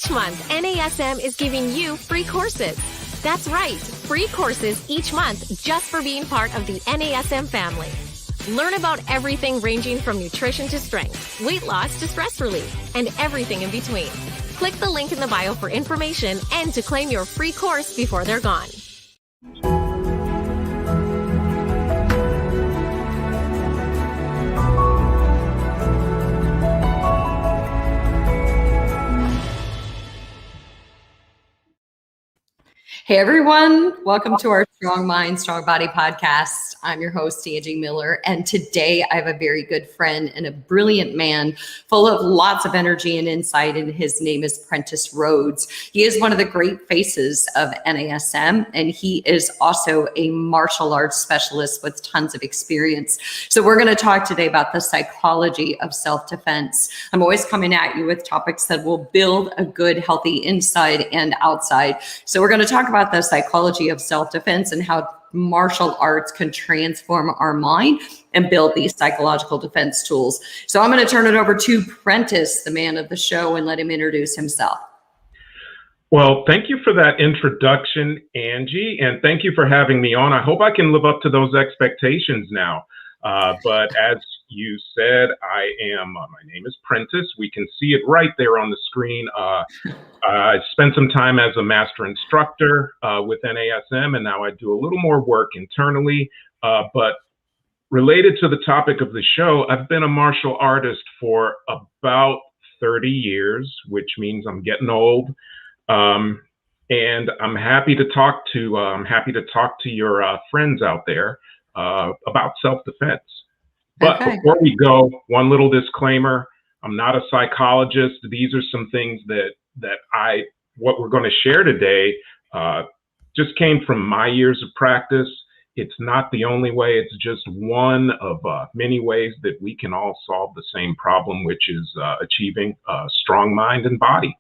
Each month, NASM is giving you free courses. That's right, free courses each month just for being part of the NASM family. Learn about everything ranging from nutrition to strength, weight loss to stress relief, and everything in between. Click the link in the bio for information and to claim your free course before they're gone. Hey everyone, welcome to our Strong Mind, Strong Body podcast. I'm your host, Angie Miller, and today I have a very good friend and a brilliant man full of lots of energy and insight, and his name is Prentiss Rhodes. He is one of the great faces of NASM, and he is also a martial arts specialist with tons of experience. So we're going to talk today about the psychology of self-defense. I'm always coming at you with topics that will build a good, healthy inside and outside. So we're going to talk about the psychology of self-defense and how martial arts can transform our mind and build these psychological defense tools. So I'm going to turn it over to Prentiss, the man of the show, and let him introduce himself. Well, thank you for that introduction, Angie, and thank you for having me on. I hope I can live up to those expectations now. But as you said, my name is Prentiss. We can see it right there on the screen. I spent some time as a master instructor with NASM, and now I do a little more work internally. But related to the topic of the show, I've been a martial artist for about 30 years, which means I'm getting old. And I'm happy to talk to your friends out there about self-defense. But Before we go, one little disclaimer: I'm not a psychologist. These are some things what we're going to share today just came from my years of practice. It's not the only way. It's just one of many ways that we can all solve the same problem, which is achieving a strong mind and body.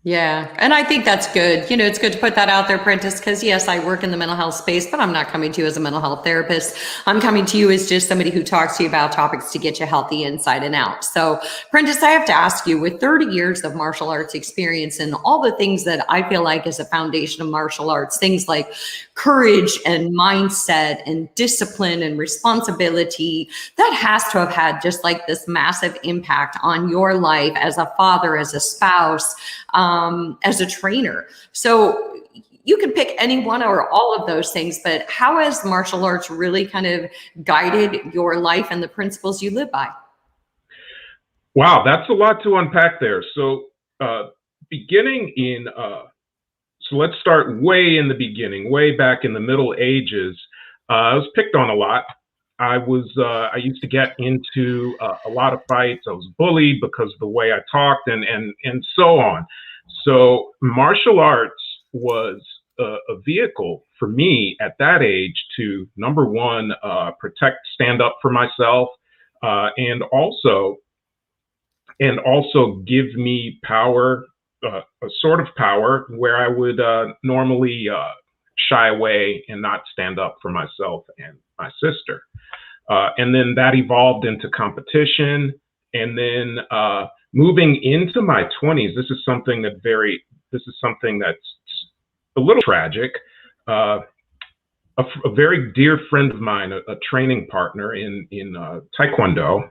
Yeah, and I think that's good. You know, it's good to put that out there, Prentiss, because yes, I work in the mental health space, but I'm not coming to you as a mental health therapist. I'm coming to you as just somebody who talks to you about topics to get you healthy inside and out. So, Prentiss, I have to ask you, with 30 years of martial arts experience and all the things that I feel like is a foundation of martial arts, things like courage and mindset and discipline and responsibility, that has to have had just like this massive impact on your life as a father, as a spouse, as a trainer. So you can pick any one or all of those things, but how has martial arts really kind of guided your life and the principles you live by? Wow, that's a lot to unpack there. So so let's start way in the beginning, way back in the Middle Ages. I was picked on a lot. I used to get into a lot of fights. I was bullied because of the way I talked and so on. So martial arts was a vehicle for me at that age to, number one, stand up for myself, and also give me power, a sort of power where I would normally shy away and not stand up for myself and my sister. And then that evolved into competition. And then moving into my 20s, this is something that's a little tragic. A very dear friend of mine, a training partner in Taekwondo,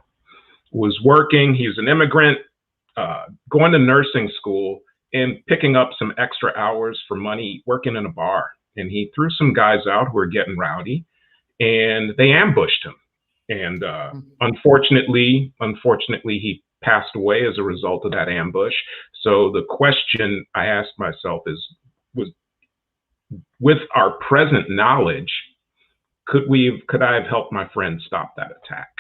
was working. He was an immigrant, going to nursing school and picking up some extra hours for money, working in a bar. And he threw some guys out who were getting rowdy, and they ambushed him. And unfortunately, he passed away as a result of that ambush. So the question I asked myself was, with our present knowledge, could I have helped my friend stop that attack?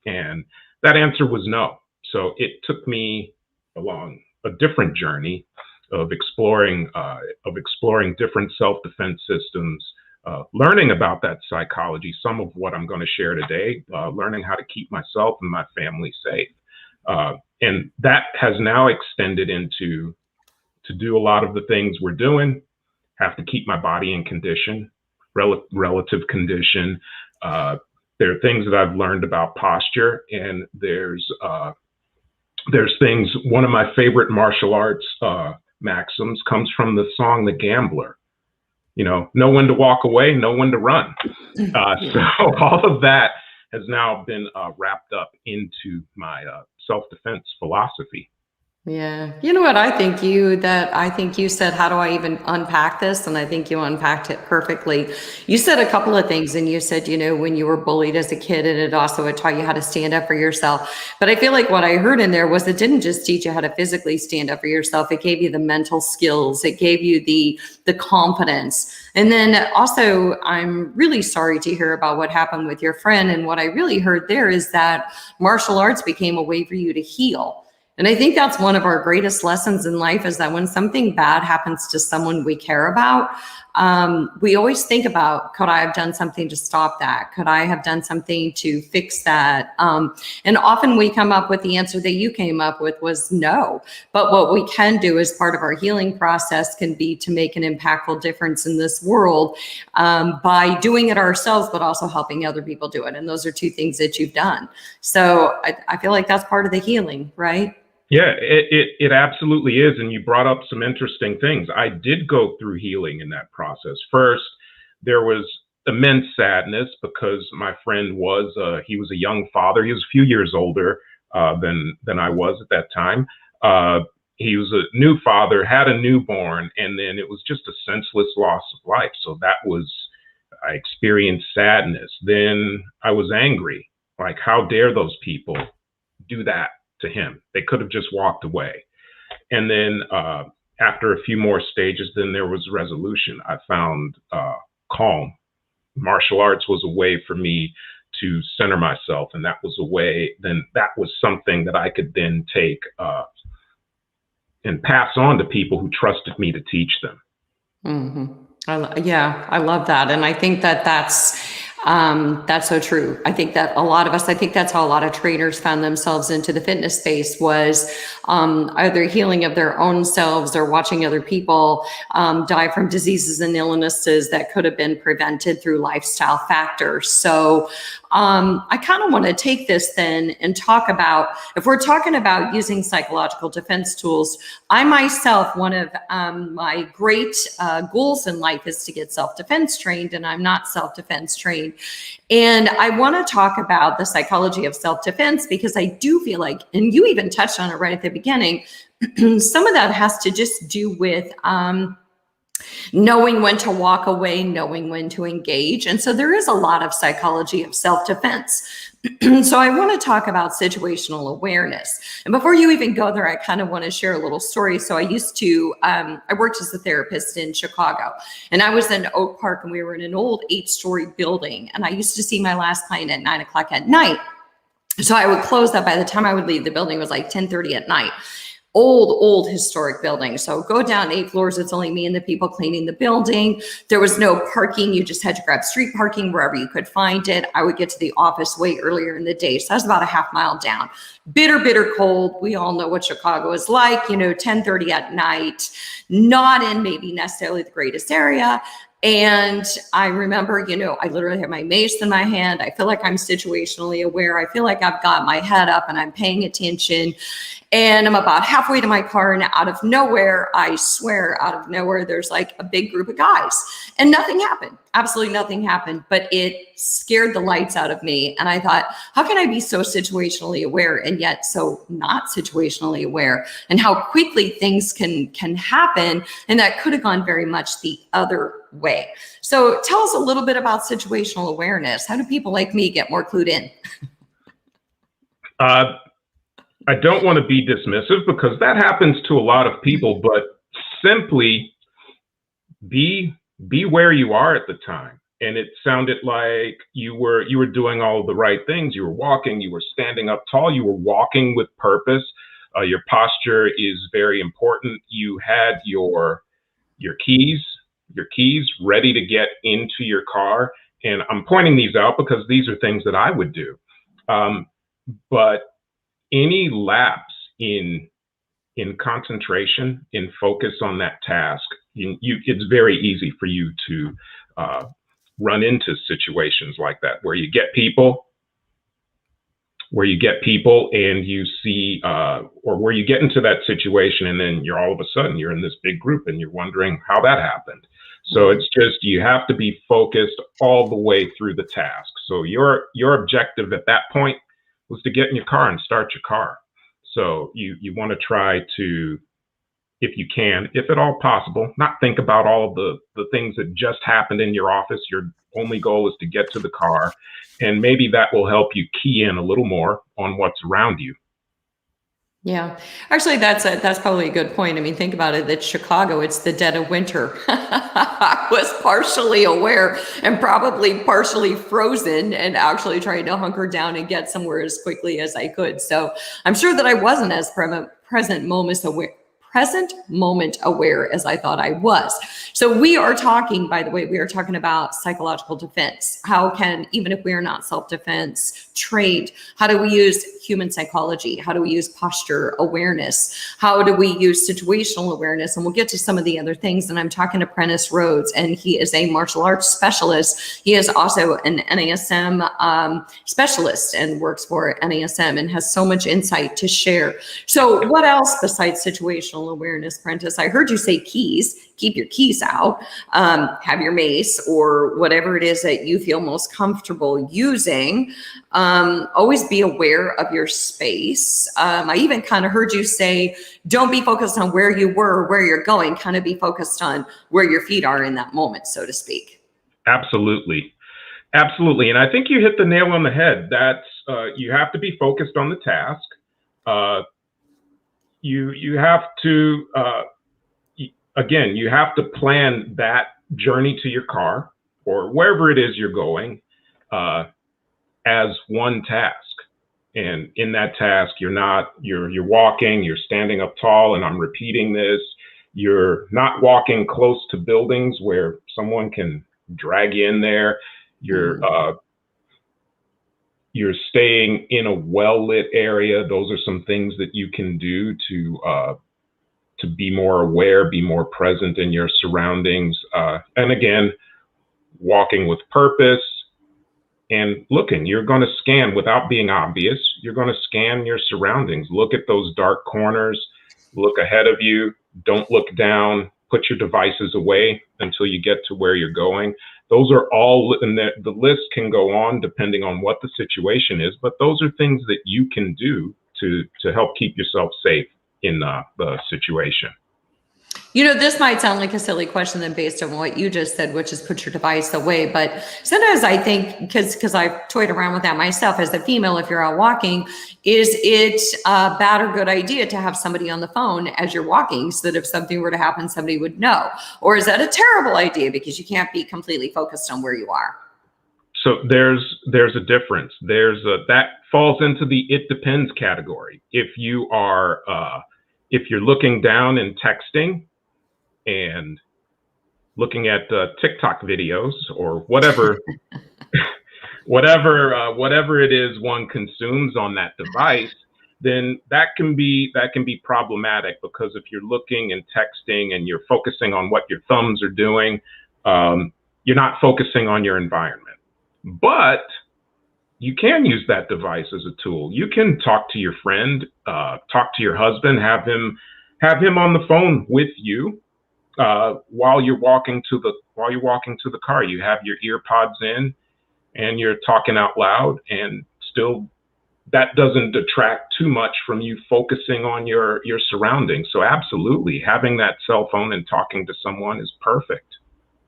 And that answer was no. So it took me along a different journey of exploring different self-defense systems, learning about that psychology, some of what I'm going to share today, learning how to keep myself and my family safe. And that has now extended into to do a lot of the things we're doing, have to keep my body in condition, relative condition. There are things that I've learned about posture, and there's things, one of my favorite martial arts maxims comes from the song The Gambler. Know when to walk away, know when to run. So all of that has now been wrapped up into my self-defense philosophy. Yeah. You know what I think you said, how do I even unpack this? And I think you unpacked it perfectly. You said a couple of things, and you said, when you were bullied as a kid, and it taught you how to stand up for yourself. But I feel like what I heard in there was it didn't just teach you how to physically stand up for yourself. It gave you the mental skills. It gave you the confidence. And then also, I'm really sorry to hear about what happened with your friend. And what I really heard there is that martial arts became a way for you to heal. And I think that's one of our greatest lessons in life, is that when something bad happens to someone we care about, we always think about, could I have done something to stop that? Could I have done something to fix that? And often we come up with the answer that you came up with was no. But what we can do as part of our healing process can be to make an impactful difference in this world by doing it ourselves, but also helping other people do it. And those are two things that you've done. So I feel like that's part of the healing, right? Yeah, it absolutely is. And you brought up some interesting things. I did go through healing in that process. First, there was immense sadness because my friend he was a young father. He was a few years older than I was at that time. He was a new father, had a newborn, and then it was just a senseless loss of life. So I experienced sadness. Then I was angry. Like, how dare those people do that to him? They could have just walked away. And then after a few more stages, then there was resolution. I found calm. Martial arts was a way for me to center myself, and that was something that I could then take and pass on to people who trusted me to teach them. Mm-hmm. I love that. And I think that's so true. I think that that's how a lot of trainers found themselves into the fitness space, was either healing of their own selves or watching other people die from diseases and illnesses that could have been prevented through lifestyle factors. So I kind of want to take this then and talk about, if we're talking about using psychological defense tools, I myself, one of my great goals in life is to get self-defense trained, and I'm not self-defense trained. And I want to talk about the psychology of self-defense, because I do feel like, and you even touched on it right at the beginning, some of that has to just do with knowing when to walk away, knowing when to engage. And so there is a lot of psychology of self-defense. So I want to talk about situational awareness. And before you even go there, I kind of want to share a little story. So I worked as a therapist in Chicago, and I was in Oak Park, and we were in an old 8-story building. And I used to see my last client at 9:00 at night. So I would close that. By the time I would leave the building, it was like 10:30 at night. Old historic building. So go down 8 floors. It's only me and the people cleaning the building. There was no parking. You just had to grab street parking wherever you could find it. I would get to the office way earlier in the day. So I was about a half mile down. Bitter cold. We all know what Chicago is like, 10:30 at night, not in maybe necessarily the greatest area. And I remember, I literally have my mace in my hand. I feel like I'm situationally aware. I feel like I've got my head up and I'm paying attention. And I'm about halfway to my car, and out of nowhere, I swear, there's like a big group of guys, and nothing happened. Absolutely nothing happened, but it scared the lights out of me. And I thought, how can I be so situationally aware and yet so not situationally aware? And how quickly things can happen. And that could have gone very much the other way. So tell us a little bit about situational awareness. How do people like me get more clued in? I don't want to be dismissive, because that happens to a lot of people, but simply be where you are at the time. And it sounded like you were doing all the right things. You were walking, you were standing up tall, you were walking with purpose. Your posture is very important. You had your keys ready to get into your car. And I'm pointing these out because these are things that I would do. But any lapse in concentration, in focus on that task, it's very easy for you to run into situations like that, where you get people where you get people and you see, or where you get into that situation and then you're all of a sudden you're in this big group and you're wondering how that happened. So it's just, you have to be focused all the way through the task. So your objective at that point was to get in your car and start your car. So you want to try to, if you can, if at all possible, not think about all of the things that just happened in your office. Your only goal is to get to the car, and maybe that will help you key in a little more on what's around you. Yeah, actually, that's probably a good point. I mean, think about it. It's Chicago. It's the dead of winter. I was partially aware and probably partially frozen and actually trying to hunker down and get somewhere as quickly as I could. So I'm sure that I wasn't as present moment aware as I thought I was. So we are talking, by the way, we are talking about psychological defense. How can, even if we are not self-defense trained, how do we use human psychology? How do we use posture awareness? How do we use situational awareness? And we'll get to some of the other things. And I'm talking to Prentiss Rhodes, and he is a martial arts specialist. He is also an NASM specialist and works for NASM and has so much insight to share. So what else besides situational awareness, Prentiss? I heard you say keys. Keep your keys out, have your mace or whatever it is that you feel most comfortable using. Always be aware of your space. I even kind of heard you say, don't be focused on where you were or where you're going, kind of be focused on where your feet are in that moment, so to speak. Absolutely. Absolutely. And I think you hit the nail on the head. That's, you have to be focused on the task. You have to, again, you have to plan that journey to your car or wherever it is you're going as one task. And in that task, you're walking, you're standing up tall, and I'm repeating this. You're not walking close to buildings where someone can drag you in there. You're staying in a well-lit area. Those are some things that you can do to be more aware, be more present in your surroundings. And again, walking with purpose and looking. You're going to scan without being obvious. You're going to scan your surroundings. Look at those dark corners. Look ahead of you. Don't look down. Put your devices away until you get to where you're going. Those are all, and the list can go on depending on what the situation is, but those are things that you can do to help keep yourself safe in the situation. You know, this might sound like a silly question then based on what you just said, which is put your device away. But sometimes I think, because I've toyed around with that myself as a female, if you're out walking, is it a bad or good idea to have somebody on the phone as you're walking so that if something were to happen, somebody would know? Or is that a terrible idea because you can't be completely focused on where you are? So there's a difference. That falls into the it depends category. If you're looking down and texting and looking at TikTok videos or whatever, whatever it is one consumes on that device, then that can be problematic, because if you're looking and texting and you're focusing on what your thumbs are doing, you're not focusing on your environment. But you can use that device as a tool. You can talk to your friend, talk to your husband, have him on the phone with you while you're walking to the car. You have your ear pods in and you're talking out loud, and still that doesn't detract too much from you focusing on your surroundings. So absolutely, having that cell phone and talking to someone is perfect.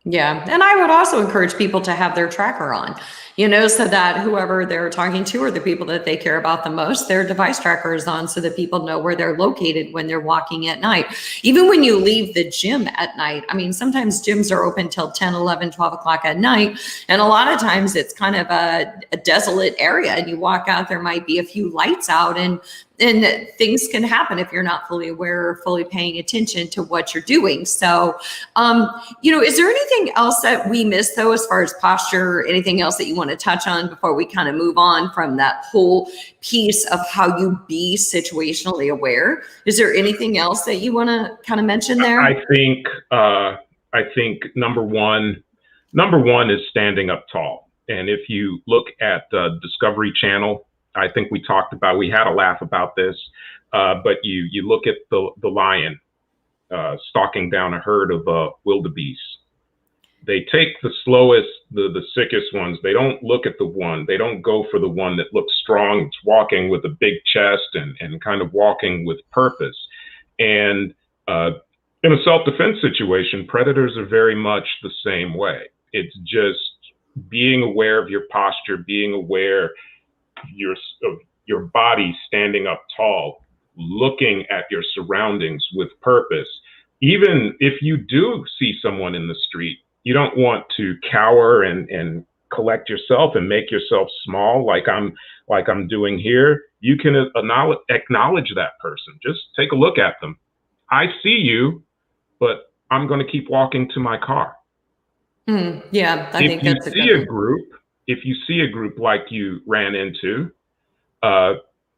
Yeah. And I would also encourage people to have their tracker on, so that whoever they're talking to or the people that they care about the most, their device tracker is on so that people know where they're located when they're walking at night. Even when you leave the gym at night, I mean, sometimes gyms are open till 10, 11, 12 o'clock at night. And a lot of times it's kind of a desolate area, and you walk out, there might be a few lights out, and things can happen if you're not fully aware or fully paying attention to what you're doing. So, is there anything else that we missed, though, as far as posture, anything else that you want to touch on before we kind of move on from that whole piece of how you be situationally aware? Is there anything else that you want to kind of mention there? I think number one is standing up tall. And if you look at the Discovery Channel, I think we had a laugh about this, but you look at the lion stalking down a herd of wildebeest. They take the slowest, the sickest ones. They don't look at the one. They don't go for the one that looks strong. It's walking with a big chest and kind of walking with purpose. And in a self-defense situation, predators are very much the same way. It's just being aware of your posture, being aware of your body standing up tall, looking at your surroundings with purpose. Even if you do see someone in the street, you don't want to cower and collect yourself and make yourself small like I'm doing here. You can acknowledge that person. Just take a look at them. I see you, but I'm going to keep walking to my car. Yeah, I think that's a good one. If you see a group like you ran into,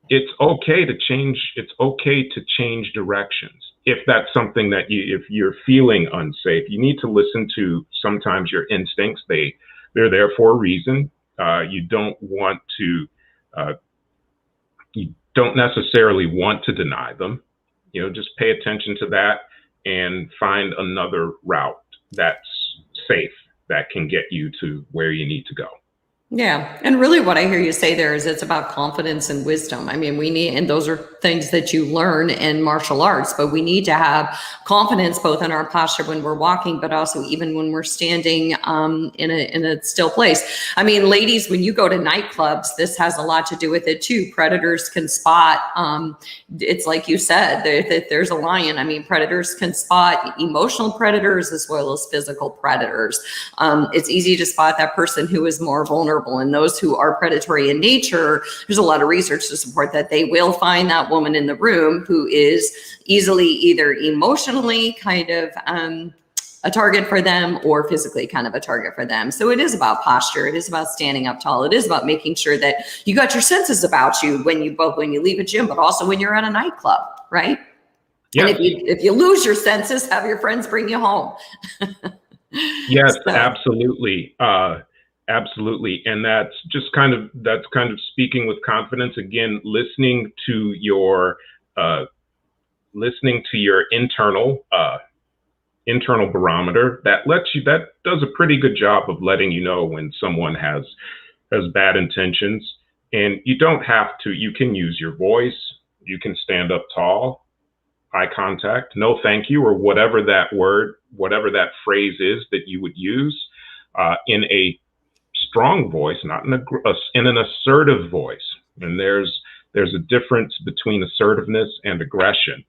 it's okay to change. It's okay to change directions. If that's something that if you're feeling unsafe, you need to listen to sometimes your instincts. They're there for a reason. You don't necessarily want to deny them. Just pay attention to that and find another route that's safe, that can get you to where you need to go. Yeah. And really what I hear you say there is it's about confidence and wisdom. I mean, and those are things that you learn in martial arts, but we need to have confidence both in our posture when we're walking, but also even when we're standing in a still place. I mean, ladies, when you go to nightclubs, this has a lot to do with it too. Predators can spot, it's like you said, that there's a lion. I mean, predators can spot emotional predators as well as physical predators. It's easy to spot that person who is more vulnerable. And those who are predatory in nature, there's a lot of research to support that they will find that woman in the room who is easily either emotionally kind of a target for them or physically kind of a target for them. So it is about posture. It is about standing up tall. It is about making sure that you got your senses about you when you leave a gym, but also when you're at a nightclub, right? Yeah. And if you lose your senses, have your friends bring you home. Yes, absolutely. Absolutely. And that's kind of speaking with confidence. Again, listening to your internal barometer that does a pretty good job of letting you know when someone has bad intentions. And you don't have to, you can use your voice, you can stand up tall, eye contact, no thank you, or whatever that phrase is that you would use in a strong voice, not in an assertive voice. And there's a difference between assertiveness and aggression.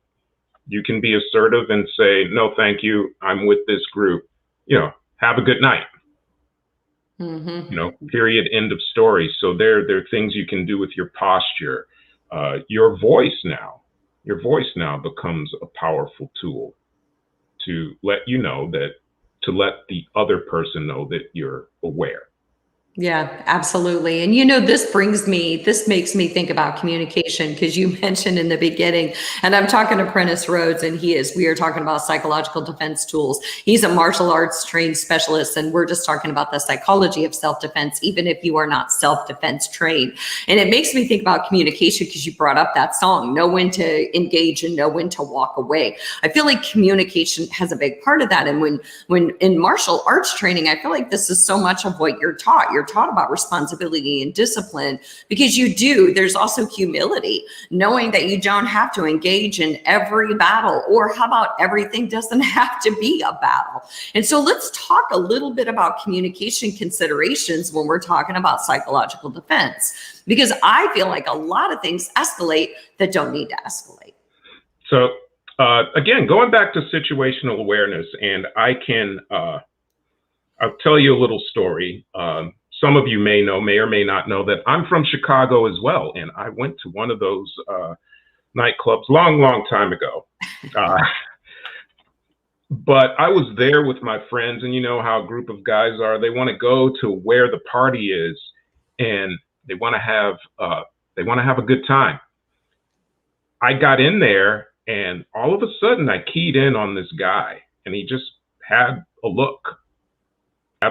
You can be assertive and say, no, thank you, I'm with this group, have a good night. Mm-hmm. Period, end of story. So there are things you can do with your posture. Your voice now becomes a powerful tool to let the other person know that you're aware. Yeah, absolutely. And this makes me think about communication, because you mentioned in the beginning, and I'm talking to Prentiss Rhodes, and we are talking about psychological defense tools. He's a martial arts trained specialist, and we're just talking about the psychology of self-defense, even if you are not self-defense trained. And it makes me think about communication, because you brought up that song, know when to engage and know when to walk away. I feel like communication has a big part of that. And when in martial arts training, I feel like this is so much of what you're taught. You're taught about responsibility and discipline, because there's also humility, knowing that you don't have to engage in every battle, or how about everything doesn't have to be a battle. And so let's talk a little bit about communication considerations when we're talking about psychological defense, because I feel like a lot of things escalate that don't need to escalate. So again, going back to situational awareness, and I'll tell you a little story. Some of you may or may not know that I'm from Chicago as well. And I went to one of those nightclubs long time ago. But I was there with my friends, and you know how a group of guys are. They want to go to where the party is, and they want to have a good time. I got in there, and all of a sudden I keyed in on this guy, and he just had a look. I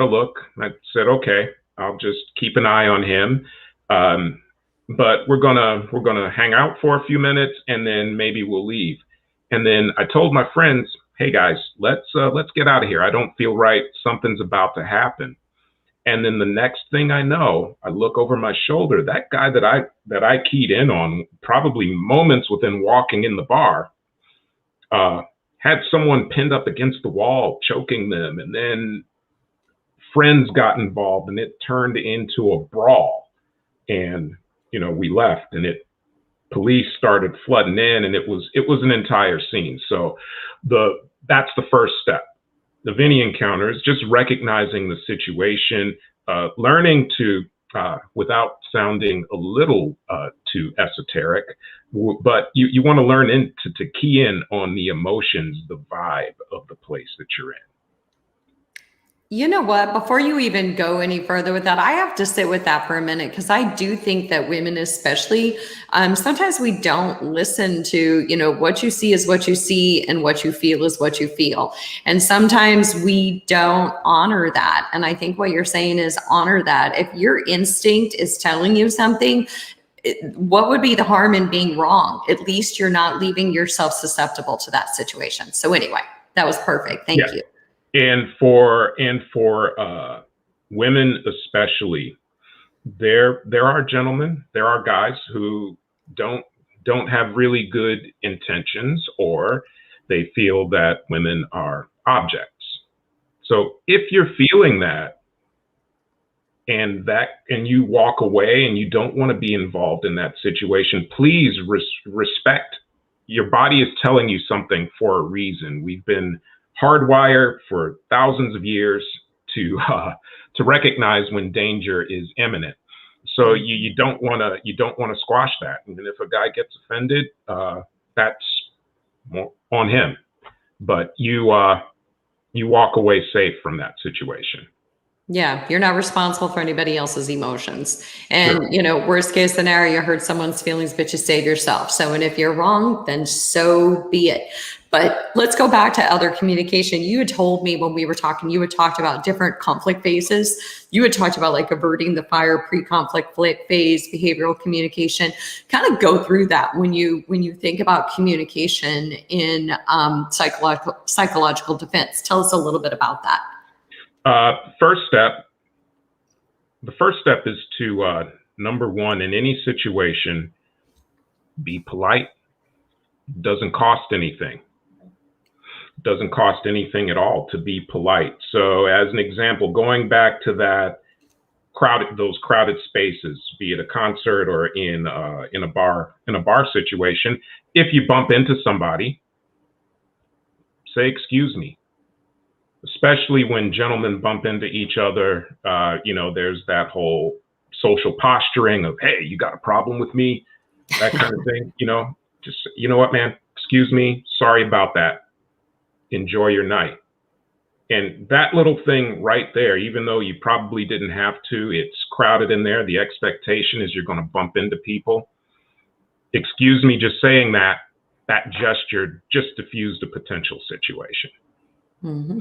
said, okay, I'll just keep an eye on him. but we're gonna hang out for a few minutes and then maybe we'll leave. And then I told my friends, hey guys, let's get out of here. I don't feel right. Something's about to happen. And then the next thing I know, I look over my shoulder. That guy that I keyed in on, probably moments within walking in the bar, had someone pinned up against the wall, choking them, and then friends got involved, and it turned into a brawl. And we left, and police started flooding in, and it was an entire scene. So that's the first step of any encounter, is just recognizing the situation, learning to, without sounding a little too esoteric, but you want to learn to key in on the emotions, the vibe of the place that you're in. You know what? Before you even go any further with that, I have to sit with that for a minute, because I do think that women especially, sometimes we don't listen to, what you see is what you see and what you feel is what you feel. And sometimes we don't honor that. And I think what you're saying is honor that. If your instinct is telling you something, what would be the harm in being wrong? At least you're not leaving yourself susceptible to that situation. So anyway, that was perfect. Thank you. And for women especially, there are gentlemen, there are guys who don't have really good intentions, or they feel that women are objects. So if you're feeling that, and you walk away and you don't want to be involved in that situation, please respect. Your body is telling you something for a reason. We've been hardwired for thousands of years to recognize when danger is imminent. So you don't want to squash that. And if a guy gets offended, that's on him. But you walk away safe from that situation. Yeah, you're not responsible for anybody else's emotions. And, Sure. Worst case scenario, you hurt someone's feelings, but you save yourself. So, and if you're wrong, then so be it. But let's go back to other communication. You had told me when we were talking, you had talked about different conflict phases. You had talked about like averting the fire, pre-conflict phase, behavioral communication. Kind of go through that when you think about communication in psychological defense. Tell us a little bit about that. The first step is to, number one, in any situation, be polite. Doesn't cost anything. Doesn't cost anything at all to be polite. So as an example, going back to those crowded spaces, be it a concert or in a bar situation, if you bump into somebody, say, excuse me. Especially when gentlemen bump into each other, there's that whole social posturing of, hey, you got a problem with me? That kind of thing, just, you know what, man, excuse me, sorry about that. Enjoy your night. And that little thing right there, even though you probably didn't have to, it's crowded in there. The expectation is you're going to bump into people. Excuse me, just saying that gesture just diffused a potential situation. Mm-hmm.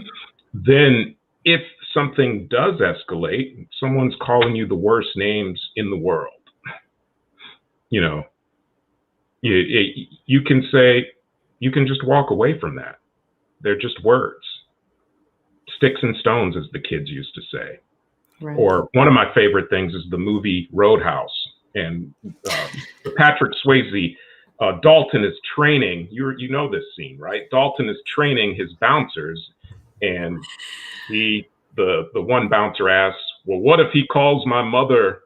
Then if something does escalate, someone's calling you the worst names in the world, you can just walk away from that. They're just words. Sticks and stones, as the kids used to say. Right. Or one of my favorite things is the movie Roadhouse. And Patrick Swayze, Dalton is training, you know this scene, right? Dalton is training his bouncers. And the one bouncer asks, well, what if he calls my mother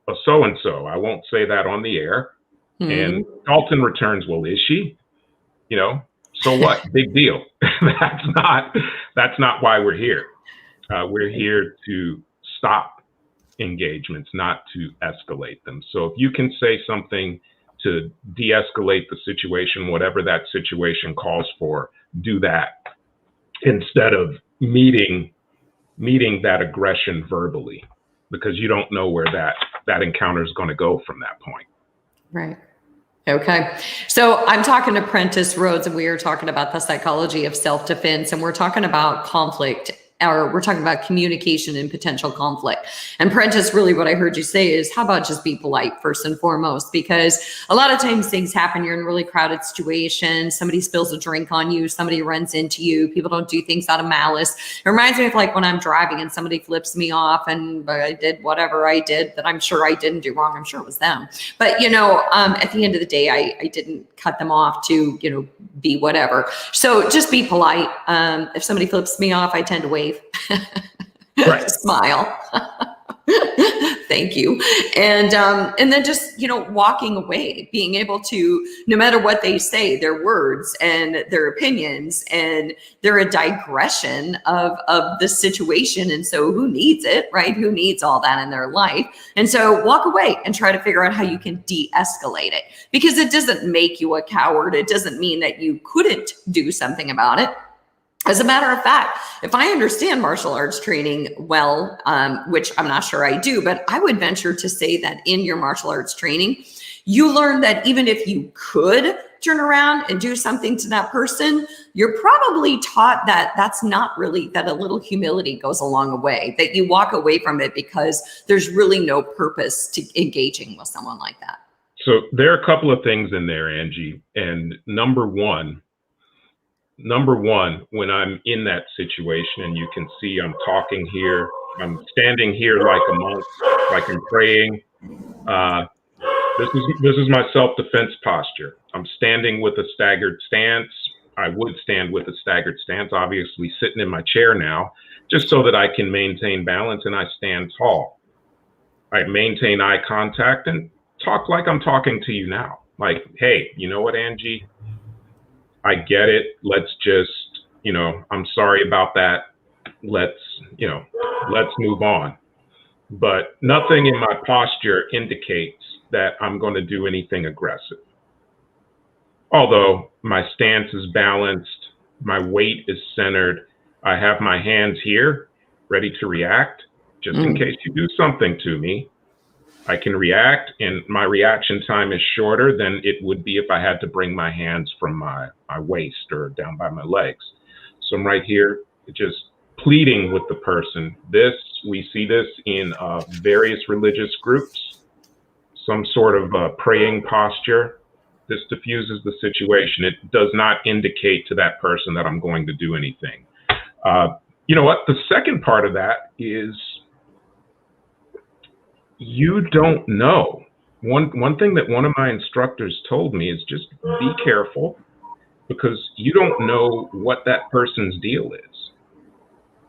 a so-and-so? I won't say that on the air. Mm-hmm. And Dalton returns, well, is she? So what? Big deal. That's not why we're here. We're here to stop engagements, not to escalate them. So if you can say something to de-escalate the situation, whatever that situation calls for, do that, instead of meeting that aggression verbally, because you don't know where that encounter is going to go from that point. Right. Okay. So I'm talking to Prentiss Rhodes, and we are talking about the psychology of self-defense, and we're talking about conflict or we're talking about communication and potential conflict. And Prentiss, really what I heard you say is, how about just be polite first and foremost? Because a lot of times things happen, you're in a really crowded situation, somebody spills a drink on you, somebody runs into you, people don't do things out of malice. It reminds me of like when I'm driving and somebody flips me off and I did whatever I did that I'm sure I didn't do wrong. I'm sure it was them. But, you know, at the end of the day, I didn't cut them off to, you know, be whatever. So just be polite. If somebody flips me off, I tend to wave. Right. Smile. Thank you. And then just, you know, walking away, being able to, no matter what they say, their words and their opinions, and they're a digression of the situation. And so who needs it, right? Who needs all that in their life? And so walk away and try to figure out how you can de-escalate it, because it doesn't make you a coward. It doesn't mean that you couldn't do something about it. As a matter of fact, if I understand martial arts training well, which I'm not sure I do, but I would venture to say that in your martial arts training, you learn that even if you could turn around and do something to that person, you're probably taught that that's not really, that a little humility goes a long way, that you walk away from it because there's really no purpose to engaging with someone like that. So there are a couple of things in there, Angie. And number one, when I'm in that situation and you can see I'm talking here, I'm standing here like a monk, like I'm praying. This is my self-defense posture. I'm standing with a staggered stance. I would stand with a staggered stance, obviously sitting in my chair now, just so that I can maintain balance, and I stand tall. I maintain eye contact and talk like I'm talking to you now. Like, hey, you know what, Angie? I get it. Let's just, you know, I'm sorry about that. Let's move on. But nothing in my posture indicates that I'm going to do anything aggressive. Although my stance is balanced, my weight is centered, I have my hands here ready to react just in case you do something to me. I can react, and my reaction time is shorter than it would be if I had to bring my hands from my waist or down by my legs. So I'm right here just pleading with the person. We see this in various religious groups, some sort of praying posture. This diffuses the situation. It does not indicate to that person that I'm going to do anything. You know what? The second part of that is, you don't know. One thing that one of my instructors told me is just be careful, because you don't know what that person's deal is.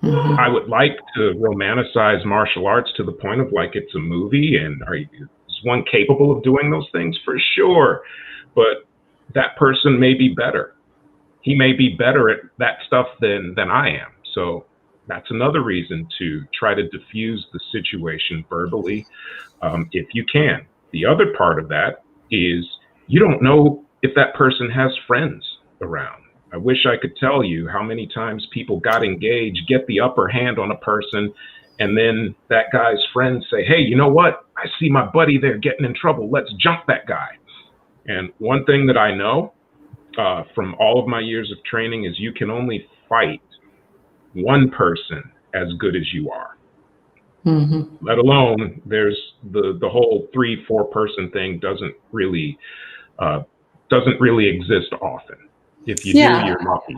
I would like to romanticize martial arts to the point of like it's a movie, and is one capable of doing those things? For sure. But that person may be better. He may be better at that stuff than I am. So that's another reason to try to diffuse the situation verbally, if you can. The other part of that is, you don't know if that person has friends around. I wish I could tell you how many times people got engaged, get the upper hand on a person, and then that guy's friends say, hey, you know what? I see my buddy there getting in trouble. Let's jump that guy. And one thing that I know from all of my years of training is, you can only fight one person as good as you are. Let alone there's the whole 3-4 person thing doesn't really exist often. If you do, you're lucky.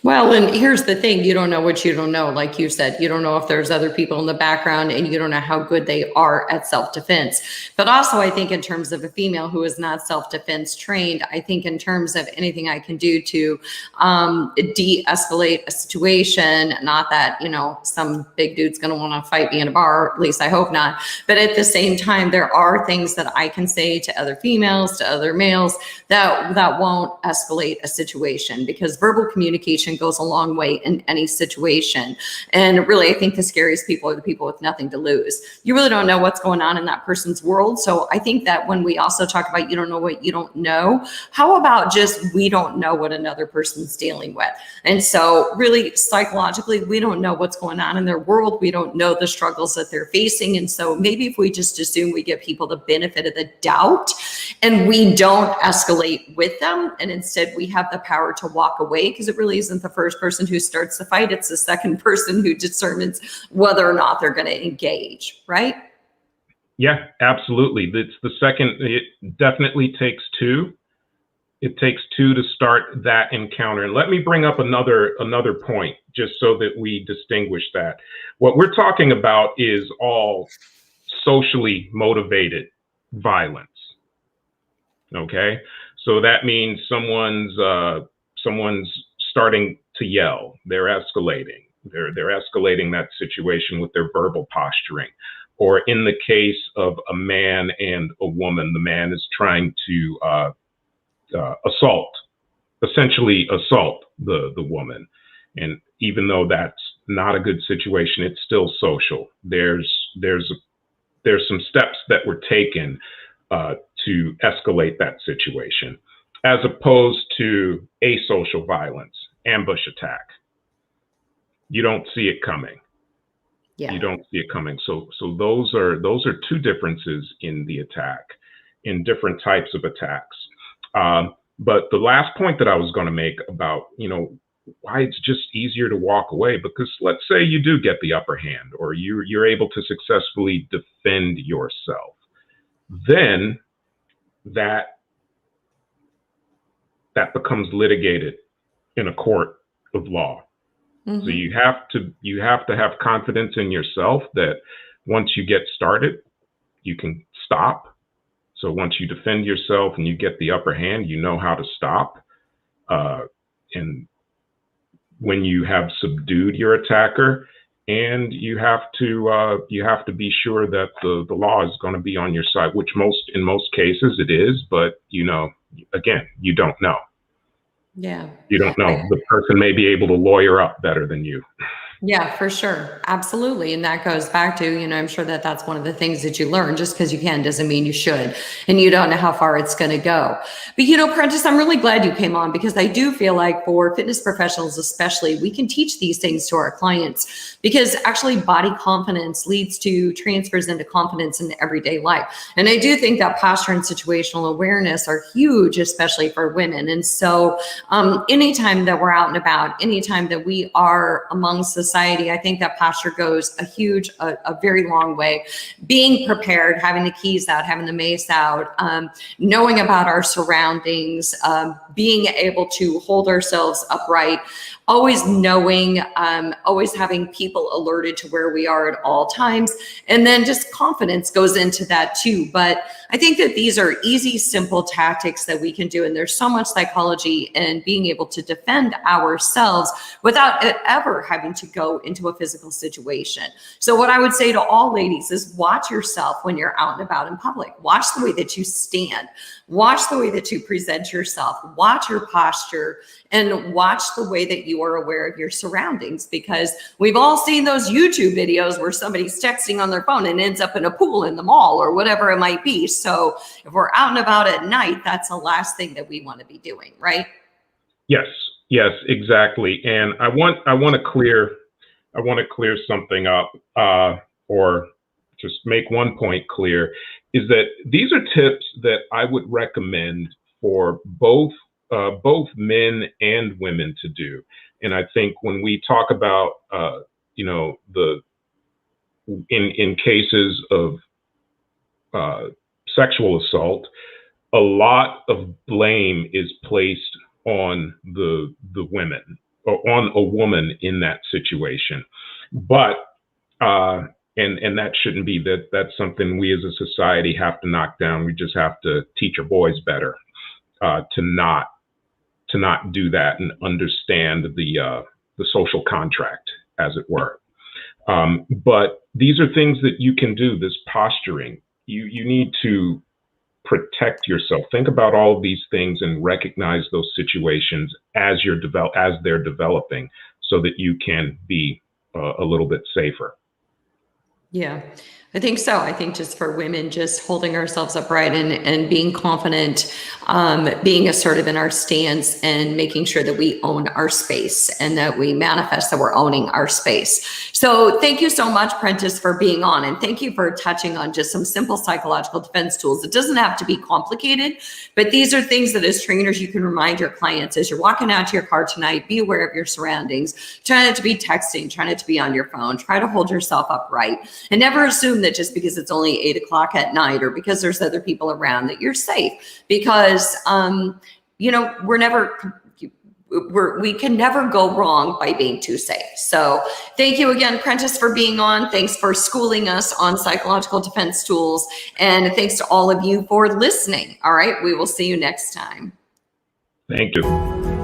Well, and here's the thing, you don't know what you don't know. Like you said, you don't know if there's other people in the background, and you don't know how good they are at self-defense. But also, I think in terms of a female who is not self-defense trained, I think in terms of anything I can do to de-escalate a situation, not that, you know, some big dude's going to want to fight me in a bar, at least I hope not. But at the same time, there are things that I can say to other females, to other males, that won't escalate a situation, because verbal communication goes a long way in any situation. And really, I think the scariest people are the people with nothing to lose. You really don't know what's going on in that person's world. So I think that when we also talk about you don't know what you don't know, how about just we don't know what another person's dealing with? And so really, psychologically, we don't know what's going on in their world. We don't know the struggles that they're facing. And so maybe if we just assume we give people the benefit of the doubt and we don't escalate with them, and instead we have the power to walk away, because it really isn't the first person who starts the fight. It's the second person who determines whether or not they're going to engage, right? Yeah, absolutely. It's the second. It definitely takes two. It takes two to start that encounter. And let me bring up another point, just so that we distinguish that. What we're talking about is all socially motivated violence. Okay, so that means someone's starting to yell. They're escalating. They're escalating that situation with their verbal posturing. Or in the case of a man and a woman, the man is trying to essentially assault the woman. And even though that's not a good situation, it's still social. There's some steps that were taken to escalate that situation, as opposed to asocial violence, ambush attack. You don't see it coming. Yeah. You don't see it coming. So those are two differences in the attack, in different types of attacks. But the last point that I was going to make about, why it's just easier to walk away, because let's say you do get the upper hand, or you're able to successfully defend yourself, then that becomes litigated in a court of law. Mm-hmm. So you have to have confidence in yourself that once you get started, you can stop. So once you defend yourself and you get the upper hand, you know how to stop. And when you have subdued your attacker, and you have to be sure that the law is going to be on your side, which in most cases it is, but again, you don't know. Yeah. You don't know. The person may be able to lawyer up better than you. Yeah, for sure. Absolutely. And that goes back to, I'm sure that that's one of the things that you learn. Just because you can doesn't mean you should. And you don't know how far it's going to go. But, Prentiss, I'm really glad you came on, because I do feel like for fitness professionals, especially, we can teach these things to our clients, because actually body confidence leads to transfers into confidence in everyday life. And I do think that posture and situational awareness are huge, especially for women. And so anytime that we're out and about, anytime that we are among society, I think that posture goes a very long way. Being prepared, having the keys out, having the mace out, knowing about our surroundings, being able to hold ourselves upright, always knowing, always having people alerted to where we are at all times. And then just confidence goes into that too. But I think that these are easy, simple tactics that we can do. And there's so much psychology in being able to defend ourselves without it ever having to go into a physical situation. So what I would say to all ladies is watch yourself when you're out and about in public. Watch the way that you stand. Watch the way that you present yourself. Watch your posture, and watch the way that you are aware of your surroundings, because we've all seen those YouTube videos where somebody's texting on their phone and ends up in a pool in the mall or whatever it might be. So if we're out and about at night, that's the last thing that we want to be doing, right? Yes, exactly. And I want to clear something up, or just make one point clear, is that these are tips that I would recommend for both men and women to do. And I think when we talk about, in cases of sexual assault, a lot of blame is placed on the women, or on a woman in that situation. But and that shouldn't be that. That's something we as a society have to knock down. We just have to teach our boys better to not do that, and understand the social contract, as it were. But these are things that you can do. This posturing, you need to protect yourself. Think about all of these things and recognize those situations as they're developing, so that you can be a little bit safer. Yeah, I think so. I think just for women, just holding ourselves upright and being confident, being assertive in our stance, and making sure that we own our space and that we manifest that we're owning our space. So thank you so much, Prentiss, for being on. And thank you for touching on just some simple psychological defense tools. It doesn't have to be complicated, but these are things that as trainers, you can remind your clients as you're walking out to your car tonight, be aware of your surroundings, try not to be texting, try not to be on your phone, try to hold yourself upright, and never assume that just because it's only 8 o'clock at night or because there's other people around that you're safe, because we can never go wrong by being too safe. So thank you again, Prentiss, for being on. Thanks for schooling us on psychological defense tools, and thanks to all of you for listening. All right, we will see you next time. Thank you.